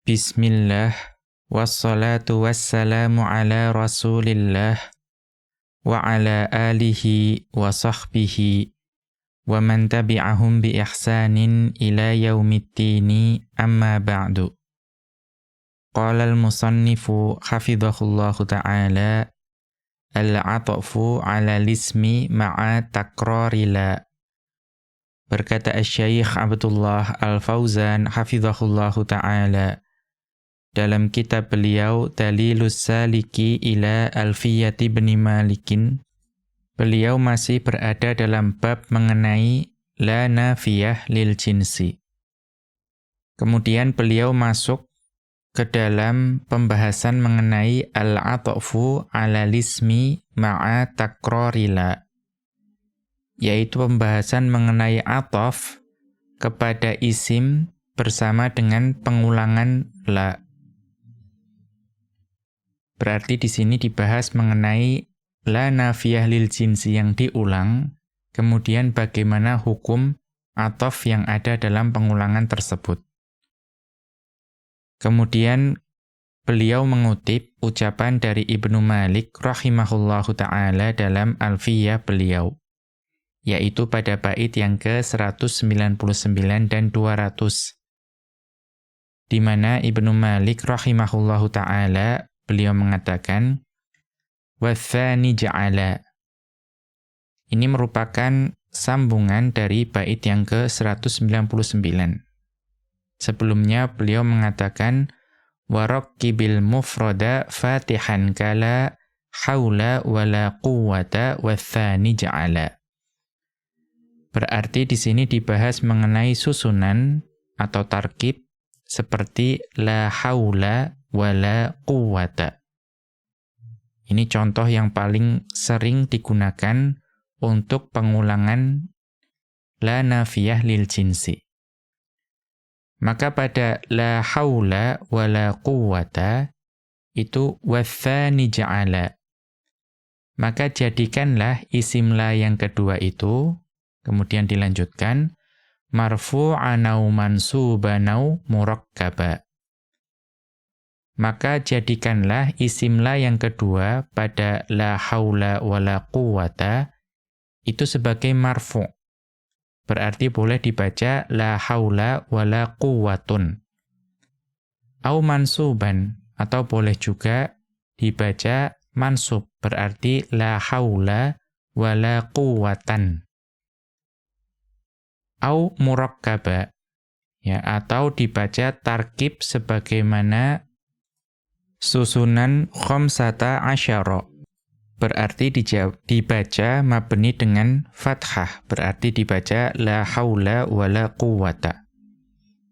Bismillah, wassalatu wassalamu ala rasulillah, wa ala alihi wa sahbihi, wa man tabi'ahum bi ihsanin ila yaumiddini amma ba'du. Qala al-musannifu hafidhahullahu ta'ala, al-'atfu 'ala lismi ma'a takrarila. Berkata Asy-Syaikh Abdullah Al-Fauzan hafizahullahu ta'ala dalam kitab beliau Dalilus Saliki ila Alfiyati bin Malikin, beliau masih berada dalam bab mengenai la nafiyah lil jinsi. Kemudian beliau masuk ke dalam pembahasan mengenai al-'atfu 'ala lismi ma'a takrarila, yaitu pembahasan mengenai ataf kepada isim bersama dengan pengulangan la. Berarti di sini dibahas mengenai la nafiyah lil jinsi yang diulang, kemudian bagaimana hukum ataf yang ada dalam pengulangan tersebut. Kemudian beliau mengutip ucapan dari Ibnu Malik rahimahullahu ta'ala dalam Alfiyah beliau, yaitu pada bait yang ke-199 dan 200. Di mana Ibnu Malik rahimahullahu ta'ala beliau mengatakan, wathani ja'ala. Ini merupakan sambungan dari bait yang ke-199. Sebelumnya beliau mengatakan, warakkibil mufrada fatihan kala haula wala quwwata wathani ja'ala. Berarti di sini dibahas mengenai susunan atau tarkib seperti la haula wala quwwata. Ini contoh yang paling sering digunakan untuk pengulangan la nafiyah lil jinsi. Maka pada la haula wala quwwata itu wathani ja'ala. Maka jadikanlah isim la yang kedua itu, kemudian dilanjutkan, marfu'an aw mansuban aw murakkaba. Maka jadikanlah isim la yang kedua pada la haula wala quwwata itu sebagai marfu'. Berarti boleh dibaca la haula wala quwwatun. Aw mansuban, atau boleh juga dibaca mansub, berarti la haula wala quwwatan. Au murakkaba, ya, atau dibaca tarkib sebagaimana susunan khamsata asyara, berarti dibaca mabni dengan fathah, berarti dibaca la haula wala quwwata.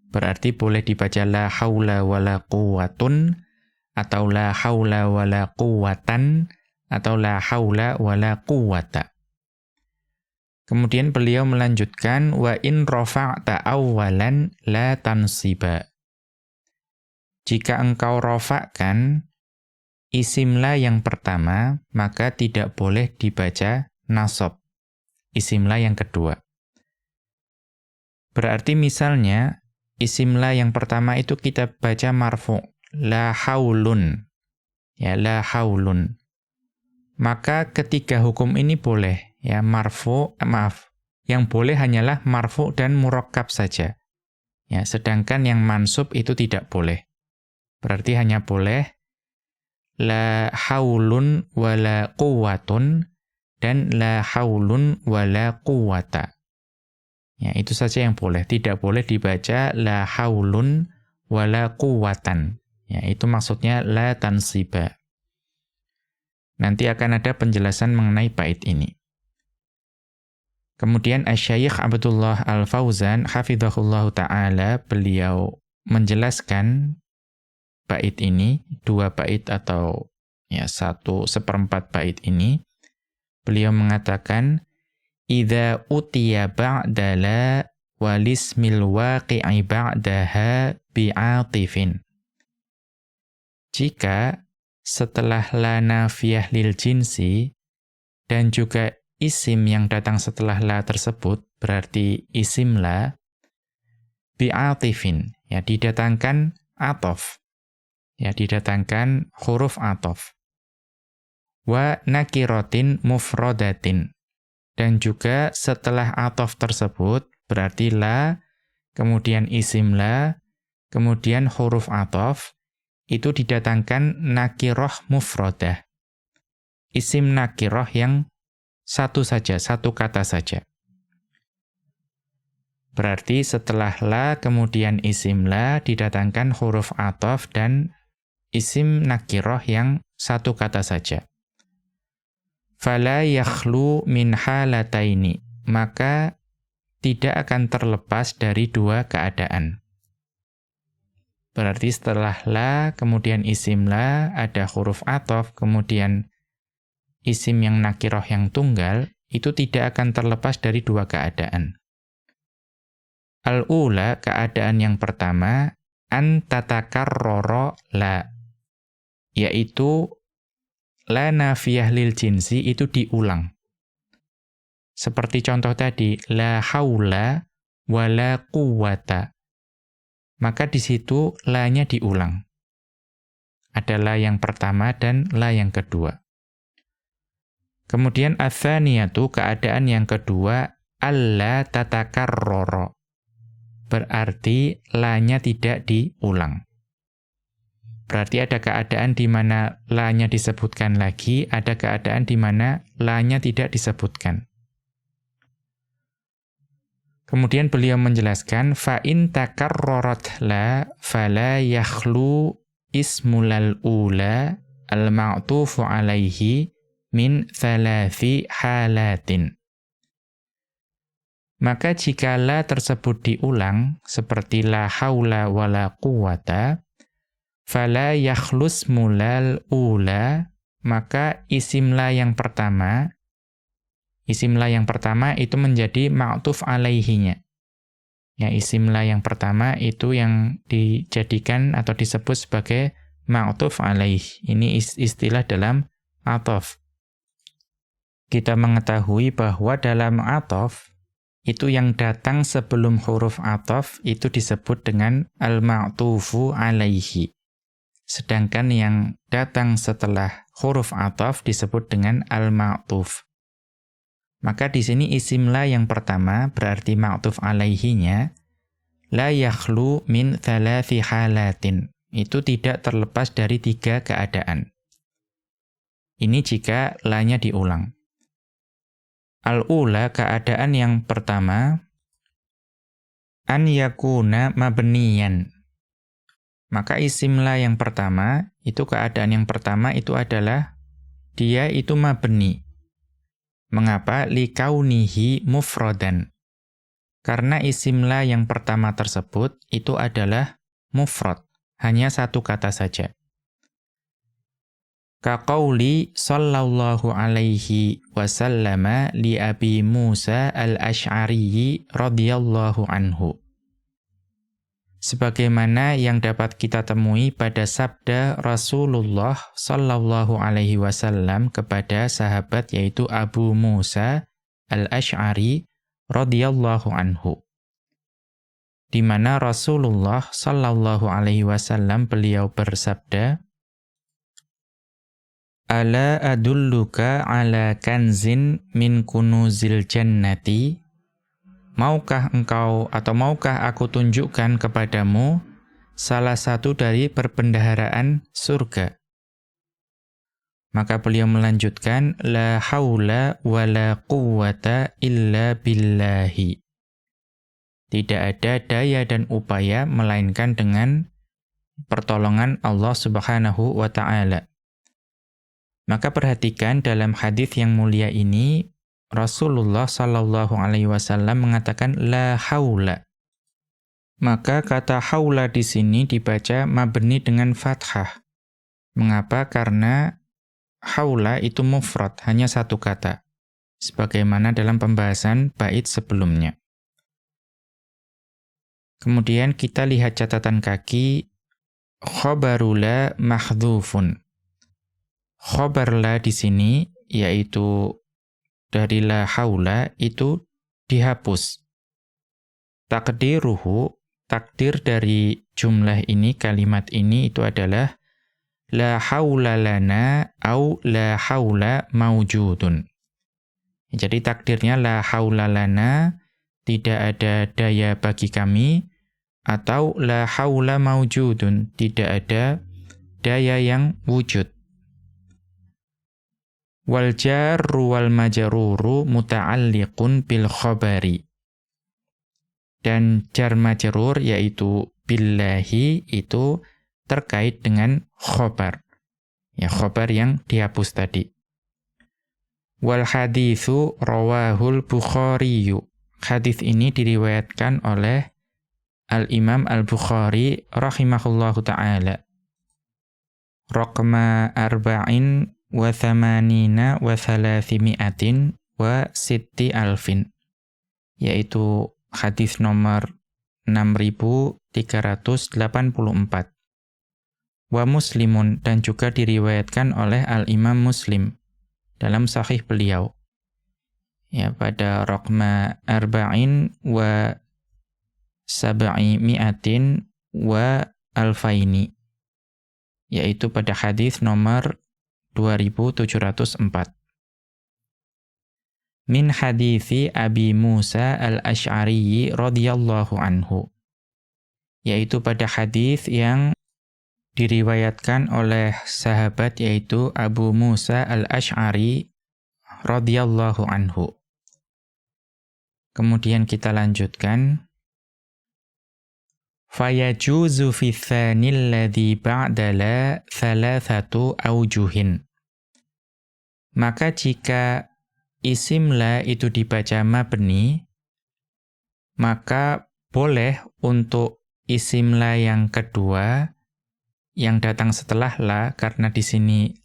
Berarti boleh dibaca la haula wala quwwatun, atau la haula wala quwwatan, atau la haula wala quwwata. Kemudian beliau melanjutkan, wa in rafa'ta awwalan la tansiba. Jika engkau rafa'kan isim la yang pertama, maka tidak boleh dibaca nasab. Isim la yang kedua. Berarti misalnya, isim la yang pertama itu kita baca marfu', la haulun. Ya, la haulun. Maka ketiga hukum ini boleh. Ya, yang boleh hanyalah marfu dan murakkab saja. Ya, sedangkan yang mansub itu tidak boleh. Berarti hanya boleh la haulun wala quwwatun dan la haulun wala quwwata. Ya, itu saja yang boleh. Tidak boleh dibaca la haulun wala quwwatan. Ya, itu maksudnya la tansiba. Nanti akan ada penjelasan mengenai bait ini. Kemudian Asy-Syaikh Abdullah Al-Fauzan hafizahullahu ta'ala beliau menjelaskan bait ini, 2 bait atau ya 1/4 bait ini. Beliau mengatakan, idza utiya ba'da la walismil waqi'i ba'daha bi'atifin. Jika setelah la nafiyah lil jinsi dan juga isim yang datang setelah la tersebut, berarti isim la, bi'atifin, ya, didatangkan ataf. Ya, didatangkan huruf ataf. Wa nakiratin mufradatin. Dan juga setelah ataf tersebut, berarti la, kemudian isim la, kemudian huruf ataf, itu didatangkan nakirah mufradah. Isim nakirah yang satu saja, satu kata saja. Berarti setelah la, kemudian isim la, didatangkan huruf ataf dan isim nakirah yang satu kata saja. Fala yakhlu min halataini, maka tidak akan terlepas dari dua keadaan. Berarti setelah la, kemudian isim la, ada huruf ataf, kemudian isim yang nakirah yang tunggal, itu tidak akan terlepas dari dua keadaan. Al-ula, keadaan yang pertama, an tatakarrara la, yaitu la nafiyah lil jinsi itu diulang. Seperti contoh tadi, la haula wa la quwwata. Maka di situ la-nya diulang. Ada la yang pertama dan la yang kedua. Kemudian ats-tsaniyatu, keadaan yang kedua, alla tatakarrara. Berarti la-nya tidak diulang. Berarti ada keadaan di mana la-nya disebutkan lagi, ada keadaan di mana la-nya tidak disebutkan. Kemudian beliau menjelaskan, fa in takarrarat la fala yakhlu ismul al-ula al-ma'tufu alaihi min thalathi halatin. Maka jika la tersebut diulang, seperti la haula wa la quwwata, fala yakhlus mulal ula, maka isim la yang pertama itu menjadi ma'tuf alaihinya. Ya, isim la yang pertama itu yang dijadikan atau disebut sebagai ma'tuf alaih. Ini istilah dalam ataf. Kita mengetahui bahwa dalam ataf, itu yang datang sebelum huruf ataf itu disebut dengan al-ma'tufu alaihi. Sedangkan yang datang setelah huruf ataf disebut dengan al-ma'tuf. Maka di sini isim la yang pertama berarti ma'tuf alaihinya la yakhlu min thalathi halatin. Itu tidak terlepas dari tiga keadaan. Ini jika la-nya diulang. Al-ula, keadaan yang pertama, an yakuna mabniyan. Maka isim la yang pertama, itu keadaan yang pertama itu adalah dia itu mabni. Mengapa? Likaunihi mufradan. Karena isim la yang pertama tersebut itu adalah mufrad, hanya satu kata saja. Kaqauli sallallahu alaihi wasallama li Abi Musa al-Asy'ari radhiyallahu anhu. Sebagaimana yang dapat kita temui pada sabda Rasulullah sallallahu alaihi wasallam kepada sahabat yaitu Abu Musa al-Asy'ari radhiyallahu anhu. Di mana Rasulullah sallallahu alaihi wasallam beliau bersabda, Ala adulluka ala kanzin min kunuzil jannati. Maukah engkau atau maukah aku tunjukkan kepadamu salah satu dari perbendaharaan surga? Maka beliau melanjutkan, la haula wa la quwwata illa billahi. Tidak ada daya dan upaya melainkan dengan pertolongan Allah Subhanahu wa ta'ala. Maka perhatikan dalam hadis yang mulia ini, Rasulullah sallallahu alaihi wasallam mengatakan la haula. Maka kata haula di sini dibaca mabni dengan fathah. Mengapa? Karena haula itu mufrad, hanya satu kata. Sebagaimana dalam pembahasan bait sebelumnya. Kemudian kita lihat catatan kaki, khabarula mahdhufun. Khabar la di sini yaitu dari la haula itu dihapus. Takdiruhu, takdir dari jumlah ini, kalimat ini itu adalah la haula lana au la haula maujudun. Jadi takdirnya la haula lana, tidak ada daya bagi kami, atau la haula maujudun, tidak ada daya yang wujud. Wal jarru wal majruru muta'alliqun bil khabari. Dan jar majrur yaitu billahi itu terkait dengan khobar. Ya, khobar yang dihapus tadi. Wal haditsu rawahul Bukhariyu. Hadis ini diriwayatkan oleh Al-Imam Al-Bukhari rahimahullahu ta'ala. Raqma arba'in wa thamanina wa thalathimi'atin wa sitti alfin. Yaitu hadis nomor 6384. Wa Muslimun, dan juga diriwayatkan oleh Al-Imam Muslim dalam sahih beliau. Ya, pada raqma arba'in wa sab'i mi'atin wa alfaini. Yaitu pada hadis nomor 2704. Min hadithi Abi Musa al-Ash'ari radhiyallahu anhu. Yaitu pada hadis yang diriwayatkan oleh sahabat yaitu Abu Musa al-Ash'ari radhiyallahu anhu. Kemudian kita lanjutkan. Fayajuzu fi tsanil ladzi ba'da la thalathatu aujuhin. Maka jika isim la itu dibaca mabni, maka boleh untuk isim la yang kedua yang datang setelah la, karena di sini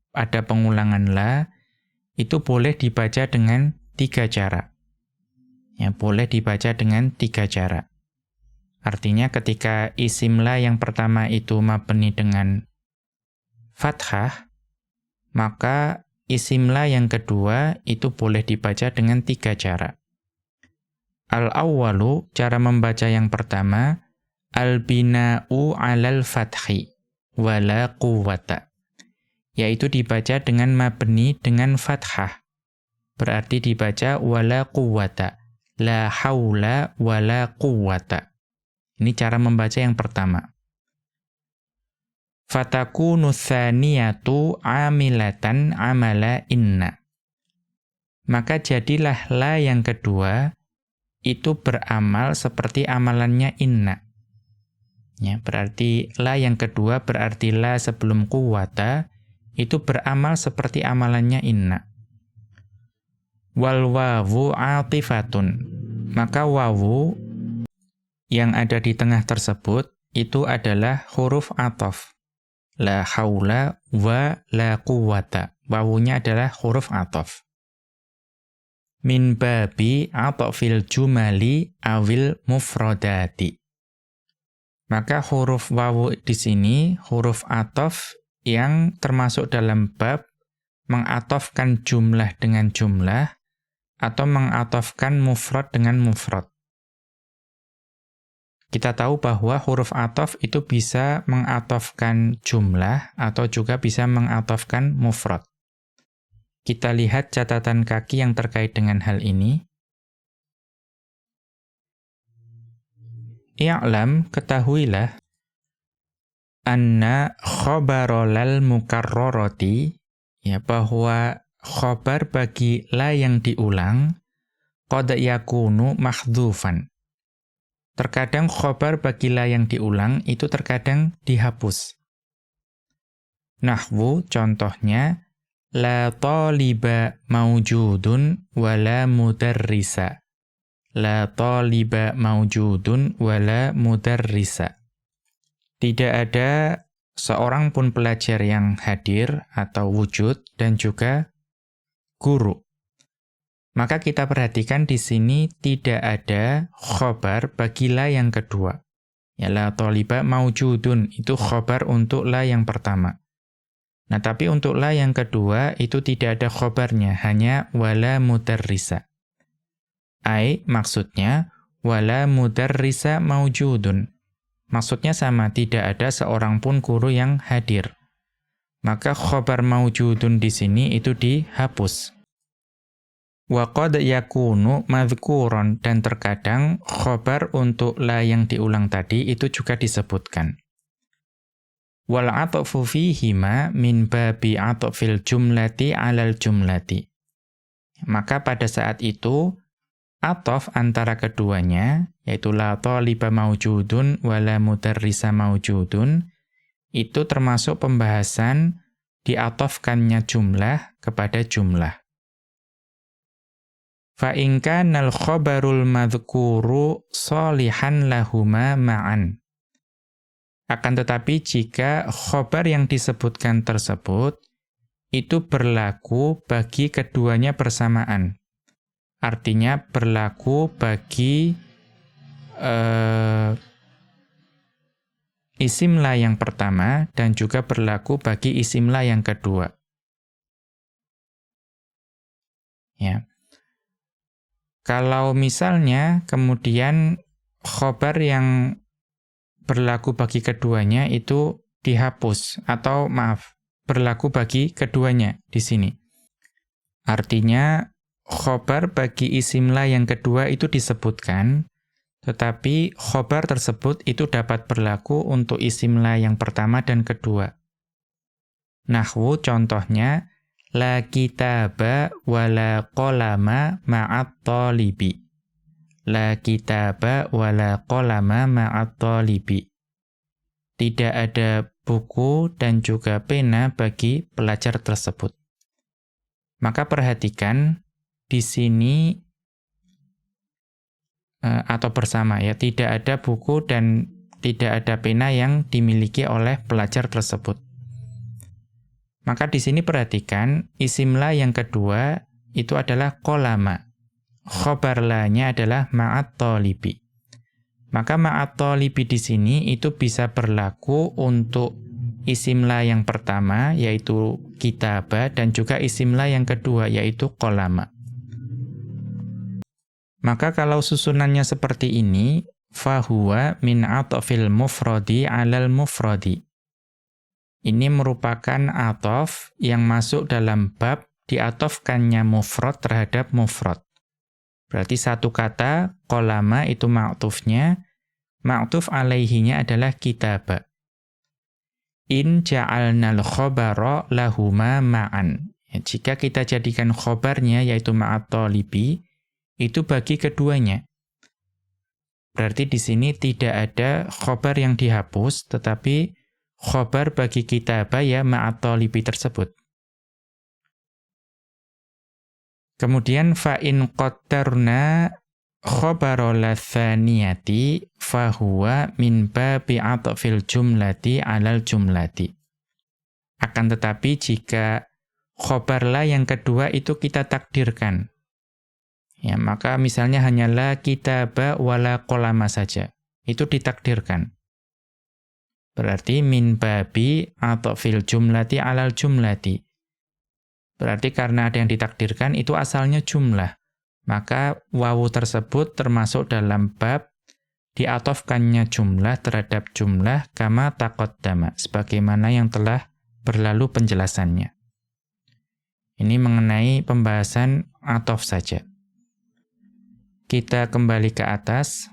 ada pengulangan la, itu boleh dibaca dengan 3 cara. Ya, boleh dibaca dengan 3 cara. Artinya ketika isim la yang pertama itu mabni dengan fathah, maka isim la yang kedua itu boleh dibaca dengan 3 cara. Al-awwalu, cara membaca yang pertama, al-bina'u 'alal fathi wala quwwata. Yaitu dibaca dengan mabni dengan fathah. Berarti dibaca wala quwwata, la haula wala quwwata. Ini cara membaca yang pertama. Fatakunu tsaniyatu 'amilatan 'amala inna. Maka jadilah la yang kedua itu beramal seperti amalannya inna. Ya, berarti la yang kedua berarti la sebelum quwwata itu beramal seperti amalannya inna. Wal wawu 'atifatun. Maka wawu yang ada di tengah tersebut itu adalah huruf ataf. La haula wa la quwwata. Wawunya adalah huruf ataf. Min babi atafil jumali awil mufradati. Maka huruf wawu di sini huruf ataf yang termasuk dalam bab mengatafkan jumlah dengan jumlah atau mengatafkan mufrad dengan mufrad. Kita tahu bahwa huruf ataf itu bisa mengatafkan jumlah atau juga bisa mengatafkan mufrad. Kita lihat catatan kaki yang terkait dengan hal ini. I'lam, ketahuilah, anna khobarolal mukarroroti, ya, bahwa khobar bagi la yang diulang, qad yakunu mahdhufan. Terkadang khobar bagi la yang diulang itu terkadang dihapus. Nahwu, contohnya, la taliba maujudun wa la mudarrisa. La taliba maujudun wa la mudarrisa. Tidak ada seorang pun pelajar yang hadir atau wujud dan juga guru. Maka kita perhatikan di sini tidak ada khobar bagi la yang kedua. Ya, la taliba maujudun itu khobar untuk la yang pertama. Nah, tapi untuk la yang kedua itu tidak ada khobarnya, hanya wala mudarrisa. Ai, maksudnya wala mudarrisa maujudun. Maksudnya sama, tidak ada seorang pun guru yang hadir. Maka khobar maujudun di sini itu dihapus. Wa qad yakunu madhkuron, dan terkadang khobar untuk la yang diulang tadi itu juga disebutkan. Wal atfu fihima min babi atfil jumlati 'alal jumlati. Maka pada saat itu ataf antara keduanya, yaitu la thaliba maujudun wa la mudarrisa maujudun, itu termasuk pembahasan diatofkannya jumlah kepada jumlah. Fa in kana al-khabarul madhkuru shalihan lahuma ma'an. Akan tetapi jika khobar yang disebutkan tersebut itu berlaku bagi keduanya bersamaan. Artinya berlaku bagi isim la yang pertama dan juga berlaku bagi isim la yang kedua. Ya. Kalau misalnya kemudian khobar yang berlaku bagi keduanya itu dihapus, atau maaf, berlaku bagi keduanya di sini. Artinya khobar bagi isim la yang kedua itu disebutkan, tetapi khobar tersebut itu dapat berlaku untuk isim la yang pertama dan kedua. Nahwu contohnya, la kitaba wa la qalama ma'at talibi. La kitaba wa la qalama ma'at talibi. Tidak ada buku dan juga pena bagi pelajar tersebut. Maka perhatikan di sini atau bersama ya, tidak ada buku dan tidak ada pena yang dimiliki oleh pelajar tersebut. Maka di sini perhatikan isim la yang kedua itu adalah qalama. Khobar la-nya adalah ma'at talibi. Maka ma'at talibi di sini itu bisa berlaku untuk isim la yang pertama yaitu kitaba dan juga isim la yang kedua yaitu qalama. Maka kalau susunannya seperti ini, fahuwa min atfil mufradi 'alal mufradi. Ini merupakan ataf yang masuk dalam bab diatofkannya mufrad terhadap mufrad. Berarti satu kata qalama itu ma'tufnya, ma'tuf alaihinya adalah kitaba. In ja'alnal khabara lahuma ma'an. Ya, jika kita jadikan khobarnya yaitu ma'at talibi, itu bagi keduanya. Berarti di sini tidak ada khobar yang dihapus, tetapi khobar bagi kitabah ya ma'at talibi tersebut. Kemudian fa'in qattarna khobarul tsaniyati fahuwa min babi atfil jumlati 'alal jumlati. Akan tetapi jika khobar la yang kedua itu kita takdirkan, ya, maka misalnya hanya la kitaba wala qalama saja. Itu ditakdirkan. Berarti min babi atfil jumlati 'alal jumlati. Berarti karena ada yang ditakdirkan itu asalnya jumlah. Maka wawu tersebut termasuk dalam bab diatofkannya jumlah terhadap jumlah kama taqaddama, sebagaimana yang telah berlalu penjelasannya. Ini mengenai pembahasan atof saja. Kita kembali ke atas.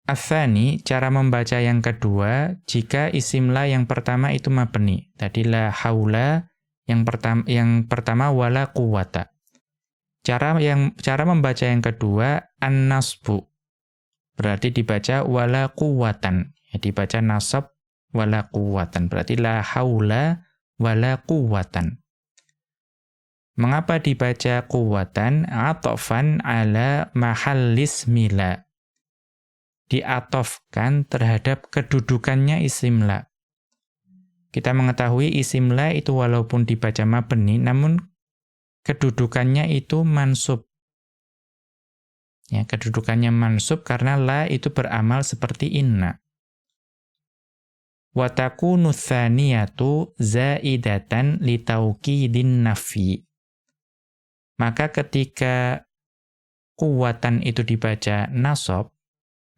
Ats-tsani, cara membaca yang kedua, jika isim la yang pertama itu mabni. Tadi la haula, yang pertama wala quwata. Cara membaca yang kedua an-nasbu. Berarti dibaca wala quwatan. Ya, dibaca nasab wala quwatan. Berarti la haula wala quwatan. Mengapa dibaca quwatan? Atofan ala mahallis mila. Diatofkan terhadap kedudukannya isim la. Kita mengetahui isim la itu walaupun dibaca mabni, namun kedudukannya itu mansub. Ya, kedudukannya mansub karena la itu beramal seperti inna. Wa takunu tsaniyatu zaidatan li taukidin nafi. Maka ketika quwwatan itu dibaca nasab,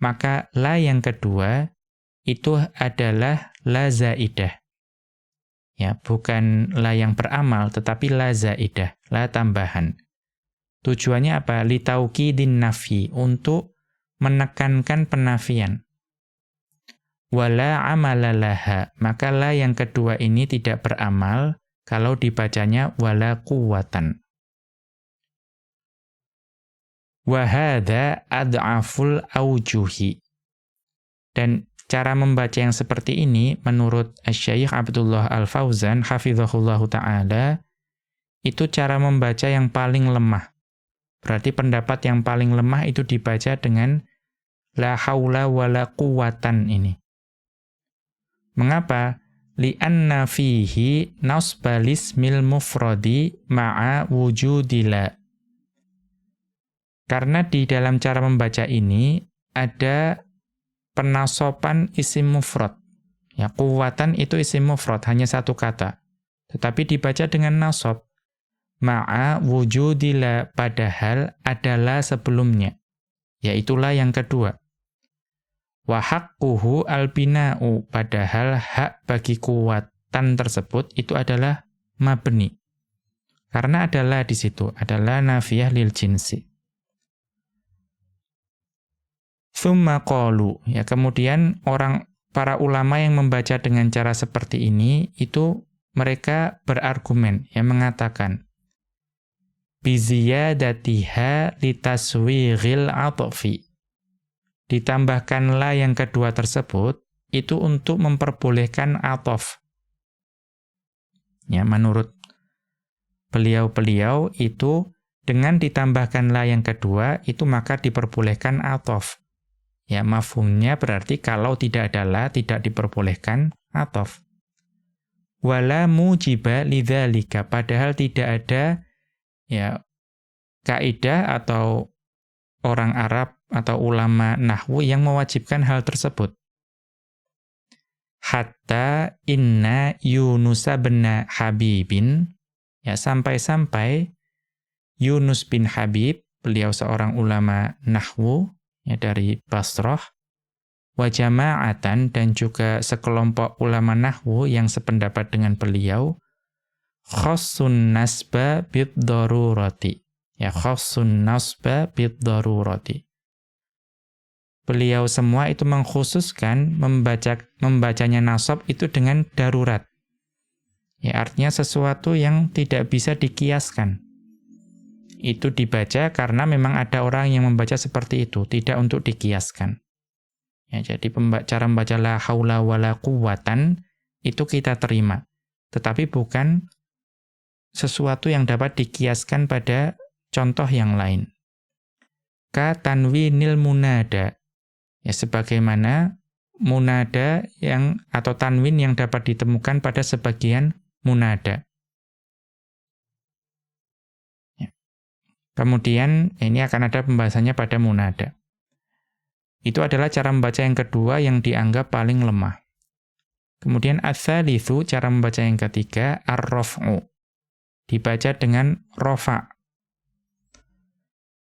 maka la yang kedua itu adalah la zaidah. Ya, bukan la yang beramal, tetapi la zaidah, la tambahan. Tujuannya apa? Litaukidin nafi, untuk menekankan penafian. Wala amalalaha, maka la yang kedua ini tidak beramal kalau dibacanya wala quwwatan. Wa hadza ad'aful aujuhi. Dan cara membaca yang seperti ini menurut Asy-Syaikh Abdullah Al-Fauzan hafizahullahu taala itu cara membaca yang paling lemah. Berarti pendapat yang paling lemah itu dibaca dengan la haula wala quwwatan ini. Mengapa? Li'anna fihi nasbal ismil mufradi ma'a wujudila. Karena di dalam cara membaca ini ada penasopan isim mufrad. Ya, quwwatan itu isim mufrad, hanya satu kata. Tetapi dibaca dengan nasab. Ma'a wujudila, padahal adalah sebelumnya. Yaitulah yang kedua. Wa haqquhu albina'u, padahal hak bagi quwwatan tersebut itu adalah mabni. Karena adalah di situ, adalah nafiyah lil jinsi. Tsumma qalu, ya kemudian para ulama yang membaca dengan cara seperti ini itu mereka berargumen yang mengatakan biziyadatiha litaswighil 'atfi. Ditambahkan la yang kedua tersebut itu untuk memperbolehkan ataf. Ya, menurut beliau-beliau itu dengan ditambahkan la yang kedua itu maka diperbolehkan ataf. Ya, mafhumnya berarti kalau tidak ada la, tidak diperbolehkan ataf. Wala mujiba lidzalika, padahal tidak ada ya kaidah atau orang Arab atau ulama nahwu yang mewajibkan hal tersebut. Hatta inna Yunus bin Habibin, ya sampai-sampai Yunus bin Habib, beliau seorang ulama nahwu, ya dari Basrah, wa jama'atan, dan juga sekelompok ulama nahwu yang sependapat dengan beliau, khassun nasba bid-darurati. Ya, khassun nasba bid-darurati. Beliau semua itu mengkhususkan membacanya nasab itu dengan darurat. Ya, artinya sesuatu yang tidak bisa dikiaskan. Itu dibaca karena memang ada orang yang membaca seperti itu, tidak untuk dikiaskan. Ya, jadi cara membaca la haula wala quwwatan itu kita terima, tetapi bukan sesuatu yang dapat dikiaskan pada contoh yang lain. Ka tanwinil munada. Ya, sebagaimana munada yang atau tanwin yang dapat ditemukan pada sebagian munada. Kemudian ini akan ada pembahasannya pada munada. Itu adalah cara membaca yang kedua yang dianggap paling lemah. Kemudian ats-tsalitsu, cara membaca yang ketiga, ar-raf'u. Dibaca dengan rafa'.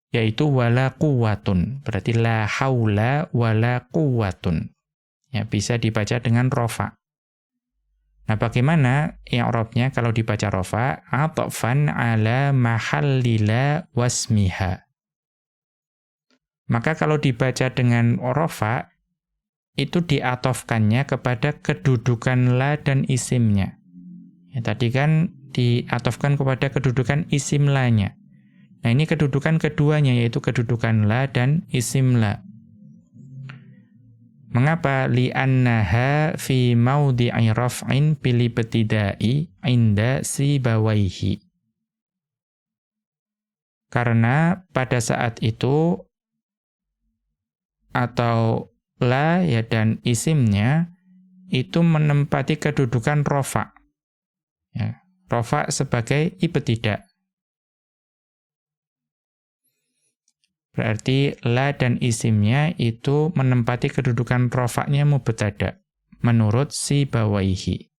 Yaitu wala quwwatun. Berarti la haula wala quwwatun. Ya, bisa dibaca dengan rafa'. Nah, bagaimana i'rabnya kalau dibaca rafa'? Atfan ala mahallila wasmiha. Maka kalau dibaca dengan rafa', itu diatofkannya kepada kedudukan la dan isimnya. Ya, tadi kan diatofkan kepada kedudukan isim la-nya. Nah, ini kedudukan keduanya, yaitu kedudukan la dan isim la. Mengapa? Li'annaha fi maudhi'i raf'in bil ibtida'i 'inda sibawaihi. Karena pada saat itu atau la ya dan isimnya itu menempati kedudukan rafa'. Ya, rafa' sebagai ibtida'. Berarti la dan isimnya itu menempati kedudukan rafa'nya mubtada' menurut Sibawaihi.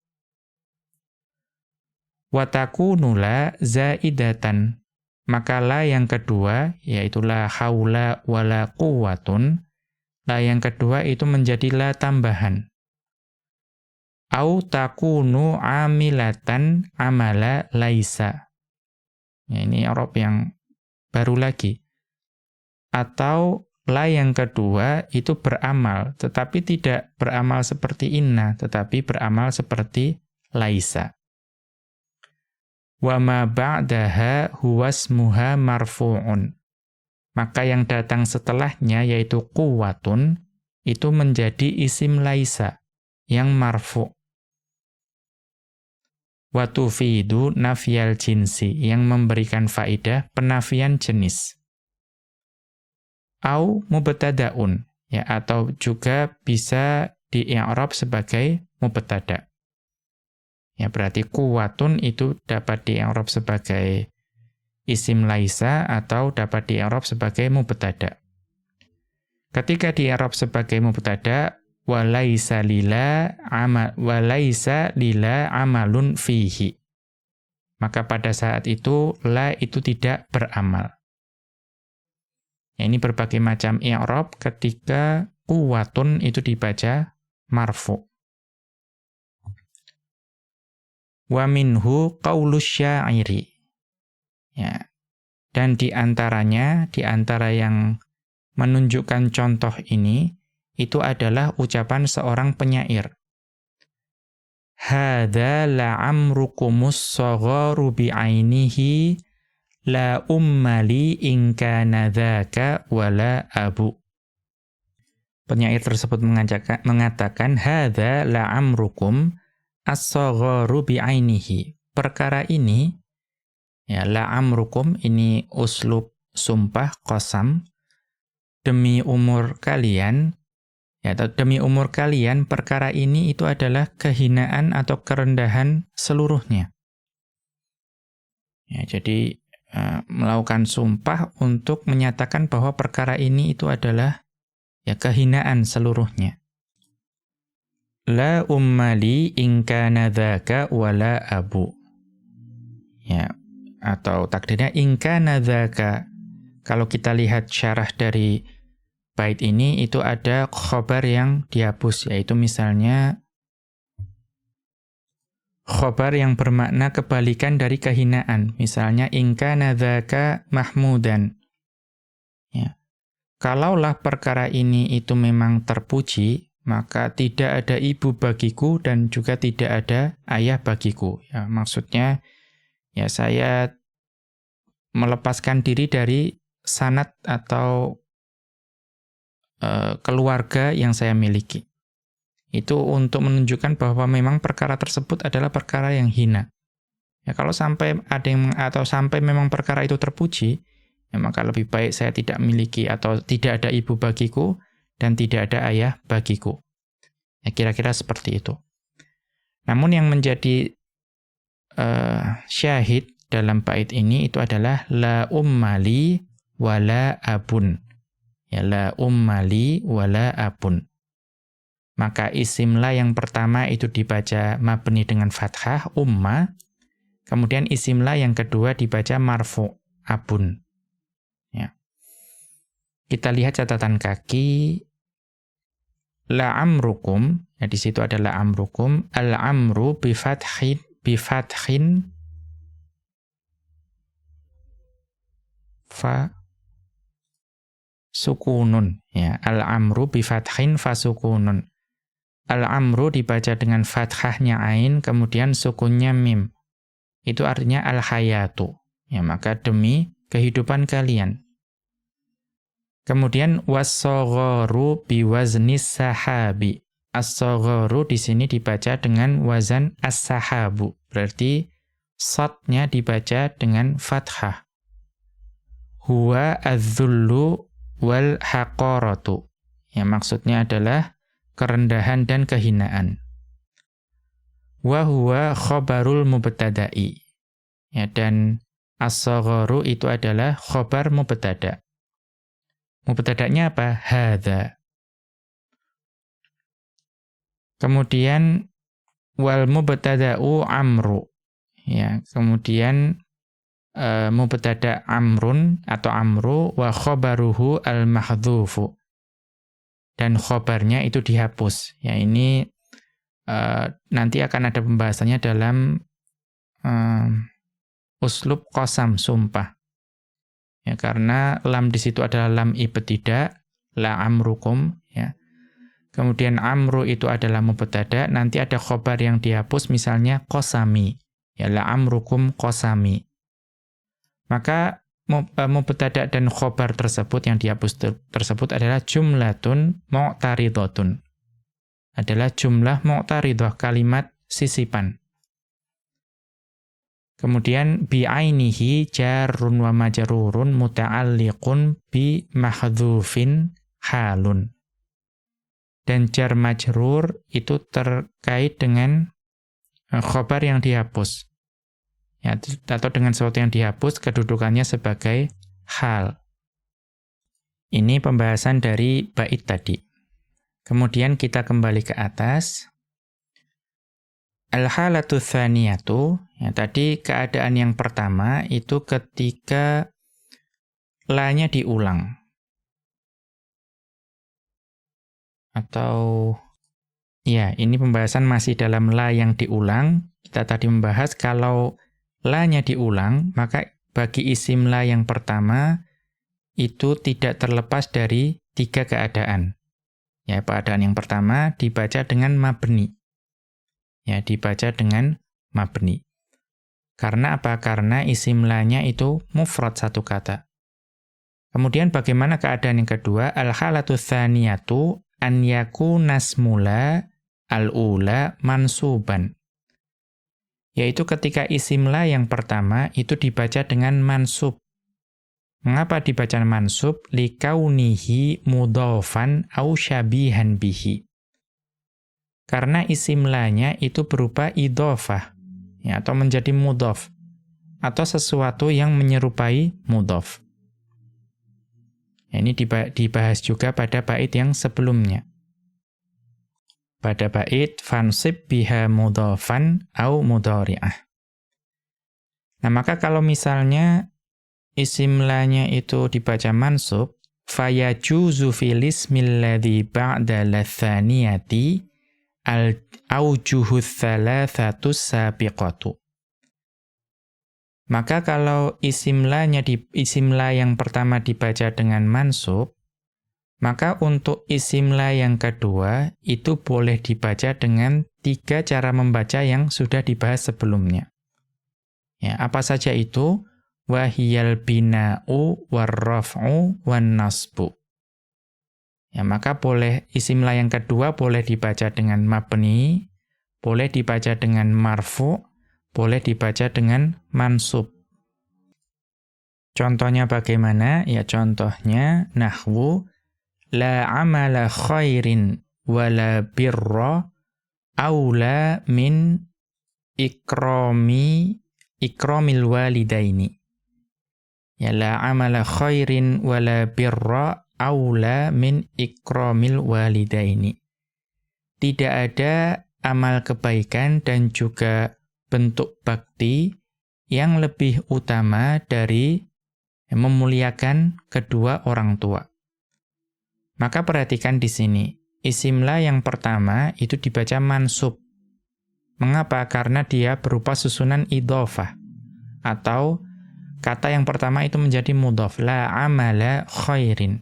Wa takunu la zaidatan, Maka la yang kedua, yaitu la haula wala quwwatun, la yang kedua itu menjadi la tambahan. Au takunu amilatan amala laisa. Ya, ini i'rab yang baru lagi. Atau la yang kedua itu beramal, tetapi tidak beramal seperti inna, tetapi beramal seperti laisa. Wa ma ba'daha huwasmuha marfu'un. Maka yang datang setelahnya yaitu quwwatun itu menjadi isim laisa yang marfu'. Wa tufidu nafyal jinsi yang memberikan faedah penafian jenis. Au mubtada'un ya, atau juga bisa di-i'rab sebagai mubtada'. Ya, berarti quwwatun itu dapat di-i'rab sebagai isim laisa atau dapat di-i'rab sebagai mubtada'. Ketika di-i'rab sebagai mubtada', walaisa lila amalun fihi. Maka pada saat itu la itu tidak beramal. Ya, ini berbagai macam i'rab ketika quwwatun itu dibaca marfu'. Wa minhu qaulus syairi. Ya. Dan di antara yang menunjukkan contoh ini itu adalah ucapan seorang penyair. Hadza la'amrukumus sagharu bi'ainihi la ummali in kana dzaka wala abu. Penyair tersebut mengatakan hadza la'amrukum as-sagharu bi'ainihi. Perkara ini ya la'amrukum ini uslub sumpah qasam demi umur kalian. Ya, demi umur kalian, perkara ini itu adalah kehinaan atau kerendahan seluruhnya. Ya, jadi melakukan sumpah untuk menyatakan bahwa perkara ini itu adalah ya kehinaan seluruhnya. La ummali in kana dzaka wala abu. Ya, atau takdirnya in kana dzaka. Kalau kita lihat syarah dari bait ini itu ada khobar yang dihapus, yaitu misalnya khobar yang bermakna kebalikan dari kehinaan. Misalnya in kana dzaka mahmudan. Ya. Kalaulah perkara ini itu memang terpuji, maka tidak ada ibu bagiku dan juga tidak ada ayah bagiku. Ya, maksudnya ya saya melepaskan diri dari sanad atau keluarga yang saya miliki. Itu untuk menunjukkan bahwa memang perkara tersebut adalah perkara yang hina. Ya, kalau sampai ada yang atau sampai memang perkara itu terpuji, ya maka lebih baik saya tidak miliki atau tidak ada ibu bagiku dan tidak ada ayah bagiku. Ya, kira-kira seperti itu. Namun yang menjadi syahid dalam bait ini itu adalah la ummali wala abun. Ya, la ummali wala abun. Maka isim la yang pertama itu dibaca mabni dengan fathah, umma. Kemudian isim la yang kedua dibaca marfu, abun. Ya. Kita lihat catatan kaki. La amrukum, ya di situ ada la amrukum. Al-amru bifathin fa sukunun, ya, al-amru bi fathin fasukunun. Al-amru dibaca dengan fathahnya ain kemudian sukunnya mim. Itu artinya al-hayatu. Ya, maka demi kehidupan kalian. Kemudian was-sagharu bi waznis sahabi. As-sagharu di sini dibaca dengan wazan as-sahabu. Berarti shadnya dibaca dengan fathah. Huwa adz-dzullu wal haqaratu. Ya, maksudnya adalah kerendahan dan kehinaan. Wa huwa khabarul mubtada'i. Ya, dan as-sagharu itu adalah khabar mubtada'. Mubtada'nya apa? Hadza. Kemudian wal mubtada'u amru. Ya, kemudian mubtada amrun atau amru wa khobaruhu al-mahdhufu. Dan khobarnya itu dihapus. Ya, ini nanti akan ada pembahasannya dalam uslub qasam, sumpah. Ya, karena lam di situ adalah lam ibtida, la amrukum, ya. Kemudian amru itu adalah mubtada, nanti ada khobar yang dihapus, misalnya qasami. Ya, la amrukum qasami. Maka mubtada dan khobar tersebut yang dihapus tersebut adalah jumlatun mu'taridhatun. Adalah jumlah mu'taridhah, kalimat sisipan. Kemudian bi'ainihi jarrun wa majrurun muta'alliqun bi mahdhufin halun. Dan jar majrur itu terkait dengan khobar yang dihapus. Ya, atau dengan sesuatu yang dihapus, kedudukannya sebagai hal. Ini pembahasan dari bait tadi. Kemudian kita kembali ke atas. Al-halatu tsaniyatu, ya, tadi keadaan yang pertama itu ketika la-nya diulang. Atau, ya, ini pembahasan masih dalam la yang diulang. Kita tadi membahas kalau la-nya diulang, maka bagi isim la yang pertama itu tidak terlepas dari 3 keadaan. Ya, keadaan yang pertama dibaca dengan mabni. Ya, dibaca dengan mabni. Karena apa? Karena isim la-nya itu mufrad, satu kata. Kemudian bagaimana keadaan yang kedua? Al-halatu tsaniyatu an yakuna ismula al-ula mansuban. Yaitu ketika isim la yang pertama itu dibaca dengan mansub. Mengapa dibaca mansub? Likaunihi mudhofan au syabihan bihi. Karena isim la-nya itu berupa idhofah, ya, atau menjadi mudhof, atau sesuatu yang menyerupai mudhof. Ya, ini dibahas juga pada bait yang sebelumnya. Pada bait fansib biha mudhofan au mudhari'ah. Nah, maka kalau misalnya isim la-nya itu dibaca mansub, fayajuzu fil ismil ladzi ba'da latsaniyati al-aujuhus tsalatsatus sabiqatu. Maka kalau isim la yang pertama dibaca dengan mansub, maka untuk isim la yang kedua itu boleh dibaca dengan 3 cara membaca yang sudah dibahas sebelumnya. Ya, apa saja itu? Wahiyal bina'u warraf'u wan nasbu. Ya, maka boleh isim la yang kedua boleh dibaca dengan mabni, boleh dibaca dengan marfu', boleh dibaca dengan mansub. Contohnya bagaimana? Ya, contohnya nahwu la amala khairin wala birra aula min ikramil walidaini. Ya, la amala khairin wala birra aula min ikramil walidaini. Tidak ada amal kebaikan dan juga bentuk bakti yang lebih utama dari memuliakan kedua orang tua. Maka perhatikan di sini, isim la yang pertama itu dibaca mansub. Mengapa? Karena dia berupa susunan idhofah. Atau kata yang pertama itu menjadi mudhof, la amala khairin.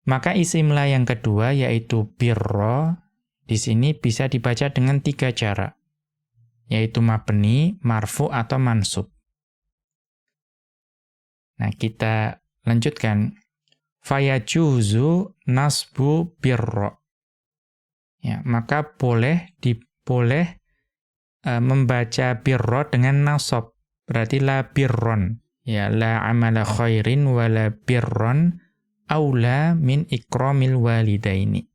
Maka isim la yang kedua yaitu birra, di sini bisa dibaca dengan 3 cara. Yaitu mabni, marfu, atau mansub. Nah, kita lanjutkan. Fayajuzu nasbu birra. Ya, maka boleh membaca birra dengan nasab. Berarti la birron. Ya, la amala khairin wa la birron aula min ikramil walidaini.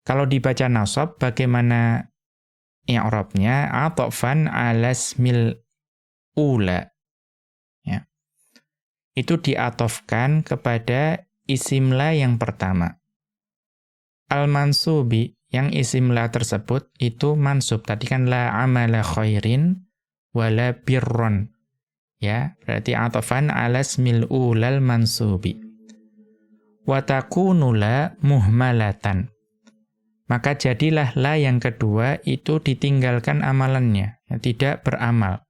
Kalau dibaca nasab, bagaimana i'rabnya? Atofan ala ismil ula. Ya. Itu diatofkan kepada isim la yang pertama. Al-mansubi, yang isim la tersebut itu mansub. Tadi kan la amala khairin, wala birron. Ya, berarti atofan ala ismil ulal mansubi. Wa takunu la muhmalatan. Maka jadilah la yang kedua itu ditinggalkan amalannya, ya, tidak beramal.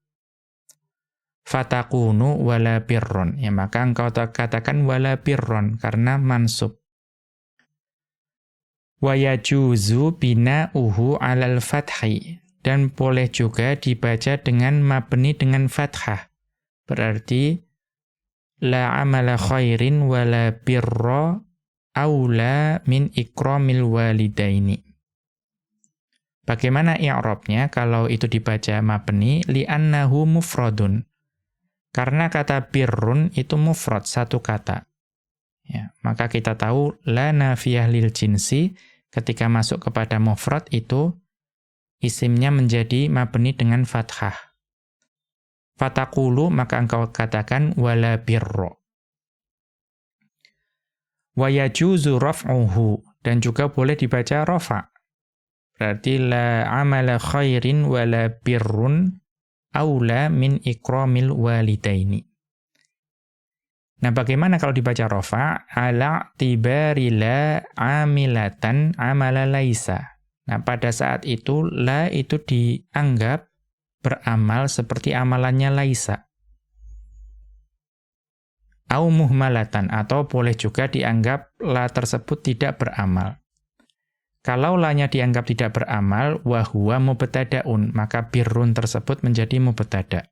Fatakunu wala birron. Ya, maka engkau katakan wala birron karena mansub. Wa yajuzu bina'uhu 'alal fathi, dan boleh juga dibaca dengan mabni dengan fathah. Berarti la amala khairin wala birra aula min ikramil walidaini. Bagaimana i'rabnya kalau itu dibaca mabni? Li'annahu mufradun. Karena kata birrun itu mufrad, satu kata. Ya, maka kita tahu la nafiyah lil jinsi ketika masuk kepada mufrad itu isimnya menjadi mabni dengan fathah. Fatakulu, maka engkau katakan wala birro. Wa yajuzu raf'uhu, dan juga boleh dibaca rafa'. Berarti la amala khairin wala birrun aula min ikramil walidaini. Nah, bagaimana kalau dibaca rafa'? Ala tibari la amilatan amala laisa. Nah, pada saat itu la itu dianggap beramal seperti amalannya laisa. Au muhmalatan, atau boleh juga dianggap la tersebut tidak beramal. Kalau la-nya dianggap tidak beramal, wa huwa mubtada'un, maka birrun tersebut menjadi mubtada'.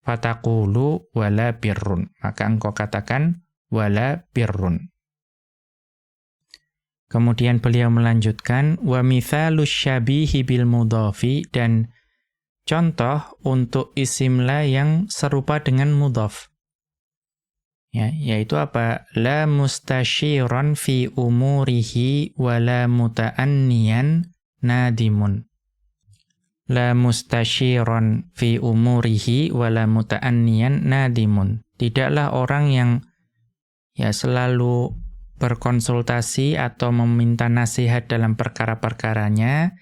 Fataqulu wala birrun, maka engkau katakan wala birrun. Kemudian beliau melanjutkan wa mithalus syabihi bil mudhafi, dan contoh untuk isim la yang serupa dengan mudhaf. Ya, yaitu apa? La mustasyiran fi umurihi wa la muta'anniyan nadimun. La mustasyiran fi umurihi wa la muta'anniyan nadimun. Tidaklah orang yang ya selalu berkonsultasi atau meminta nasihat dalam perkara-perkaranya,